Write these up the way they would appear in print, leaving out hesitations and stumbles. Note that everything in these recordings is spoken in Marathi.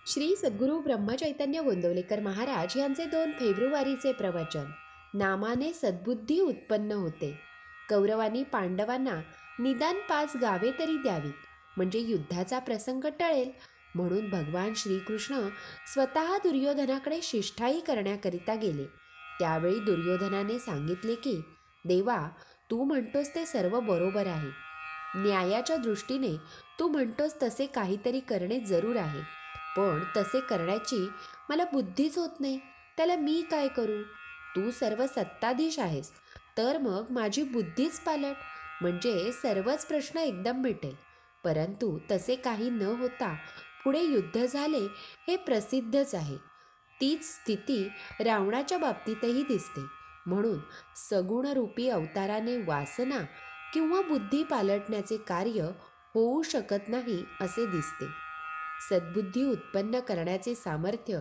श्री सद्गुरू ब्रह्मचैतन्य गोंदवलेकर महाराज यांचे 2 फेब्रुवारीचे प्रवचन. नामाने सद्बुद्धी उत्पन्न होते. कौरवांनी पांडवांना निदान 5 गावे तरी द्यावीत, म्हणजे युद्धाचा प्रसंग टळेल. म्हणून भगवान श्रीकृष्ण स्वतः दुर्योधनाकडे शिष्ठाई करण्याकरिता गेले. त्यावेळी दुर्योधनाने सांगितले की, देवा, तू म्हणतोस ते सर्व बरोबर आहे. न्यायाच्या दृष्टीने तू म्हणतोस तसे काहीतरी करणे जरूर आहे, पण तसे करण्याची मला बुद्धीच होत नाही. त्याला मी काय करू? तू सर्व सत्ताधीश आहेस, तर मग माझी बुद्धीच पालट, म्हणजे सर्वच प्रश्न एकदम मिटेल. परंतु तसे काही न होता पुढे युद्ध झाले हे प्रसिद्धच आहे. तीच स्थिती रावणाच्या बाबतीतही दिसते. म्हणून सगुणरूपी अवताराने वासना किंवा बुद्धी पालटण्याचे कार्य होऊ शकत नाही असे दिसते. सद्बुद्धी उत्पन्न करण्याचे सामर्थ्य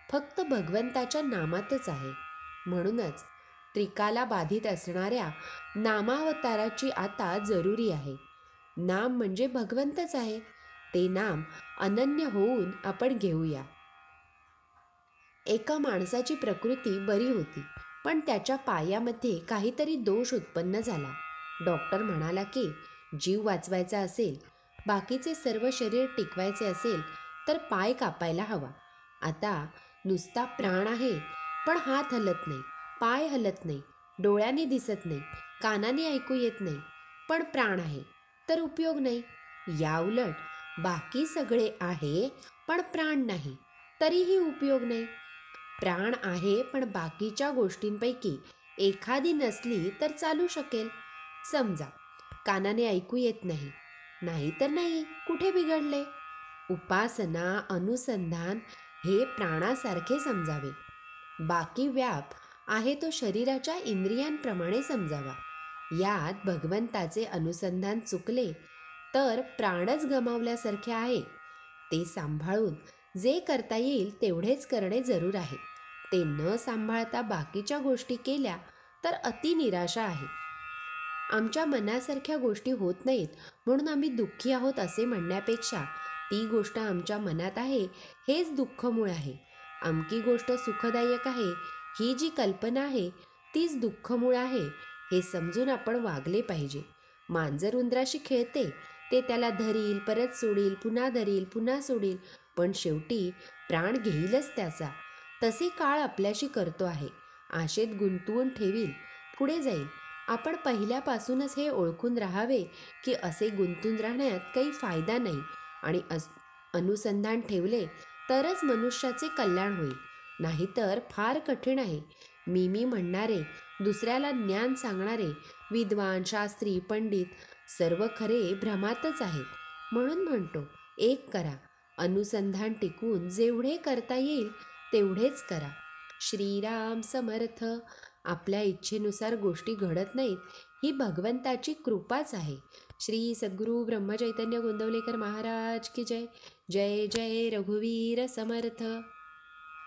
फक्त भगवंताच्या नामातच आहे. म्हणूनच त्रिकाला बाधित असणाऱ्या नामावताराची आता जरुरी आहे. नाम म्हणजे भगवंतच आहे. ते नाम अनन्य होऊन आपण घेऊया. एका माणसाची प्रकृती बरी होती, पण त्याच्या पायामध्ये काहीतरी दोष उत्पन्न झाला. डॉक्टर म्हणाला की जीव वाचवायचा असेल, बाकीचे सर्व शरीर टिकवायचे असेल तर पाय कापायला हवा. आता नुसता प्राण आहे, पण हात हलत नाही, पाय हलत नाही, डोळ्याने दिसत नाही, कानाने ऐकू येत नाही, पण प्राण आहे तर उपयोग नाही. याउलट बाकी सगळे आहे पण प्राण नाही, तरीही उपयोग नाही. प्राण आहे पण बाकीच्या गोष्टींपैकी एखादी नसली तर चालू शकेल. समजा कानाने ऐकू येत नाही, नाही तर नाही, कुठे बिघडले? उपासना, अनुसंधान हे प्राणासारखे समजावे. बाकी व्याप आहे तो शरीराच्या इंद्रियांप्रमाणे समजावा. यात भगवंताचे अनुसंधान चुकले तर प्राणच गमावल्यासारखे आहे. ते सांभाळून जे करता येईल तेवढेच करणे जरूर आहे. ते न सांभाळता बाकीच्या गोष्टी केल्या तर अति निराशा आहे. आमच्या मनासारख्या गोष्टी होत नाहीत म्हणून आम्ही दुःखी आहोत असे म्हणण्यापेक्षा ती गोष्ट आमच्या मनात आहे हेच दुःखमूळ आहे. अमकी गोष्ट सुखदायक आहे ही जी कल्पना आहे तीच दुःखमूळ आहे हे समजून आपण वागले पाहिजे. मांजर उंदराशी खेळते, ते त्याला धरील, परत सोडील, पुन्हा धरील, पुन्हा सोडील, पण शेवटी प्राण घेईलच त्याचा. तसे काळ आपल्याशी करतो आहे. आशेत गुंतवून ठेवील, पुढे जाईल. आपण पहिल्यापासूनच हे ओळखून राहावे की असे गुंतून राहण्यात काही फायदा नाही आणि अनुसंधान ठेवले तरच मनुष्याचे कल्याण होईल, नाहीतर फार कठीण आहे. मी म्हणणारे, दुसऱ्याला ज्ञान सांगणारे विद्वान, शास्त्री, पंडित सर्व खरे भ्रमातच आहेत. म्हणून म्हणतो, एक करा, अनुसंधान टिकवून जेवढे करता येईल तेवढेच करा. श्रीराम समर्थ. आपल्या इच्छेनुसार गोष्टी घडत नाहीत, ही भगवंताची कृपाच आहे. श्री सद्गुरू ब्रह्मचैतन्य गोंदवलेकर महाराज की जय. जय जय रघुवीर समर्थ.